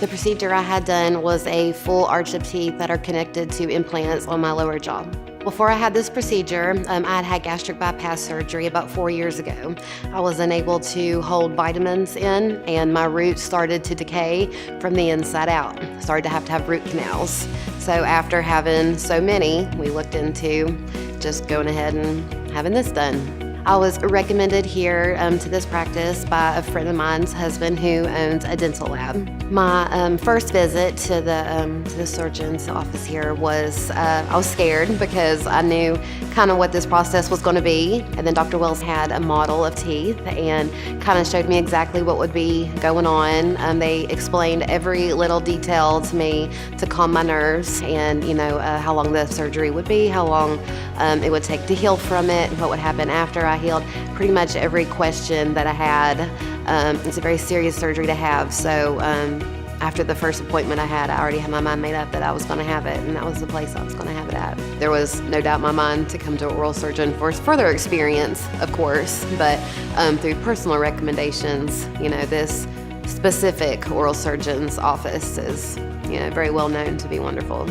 The procedure I had done was a full arch of teeth that are connected to implants on my lower jaw. Before I had this procedure, I had had gastric bypass surgery about 4 years ago. I was unable to hold vitamins in, and my roots started to decay from the inside out. Started to have root canals. So after having so many, we looked into just going ahead and having this done. I was recommended here to this practice by a friend of mine's husband who owns a dental lab. My first visit to the surgeon's office here was, I was scared because I knew kind of what this process was going to be. And then Dr. Wells had a model of teeth and kind of showed me exactly what would be going on. They explained every little detail to me to calm my nerves, and how long the surgery would be, how long it would take to heal from it, what would happen after I healed. Pretty much every question that I had. It's a very serious surgery to have, so after the first appointment I had, I already had my mind made up that I was going to have it, and that was the place I was going to have it at. There was no doubt in my mind to come to an oral surgeon for further experience, of course, but through personal recommendations, this specific oral surgeon's office is very well known to be wonderful.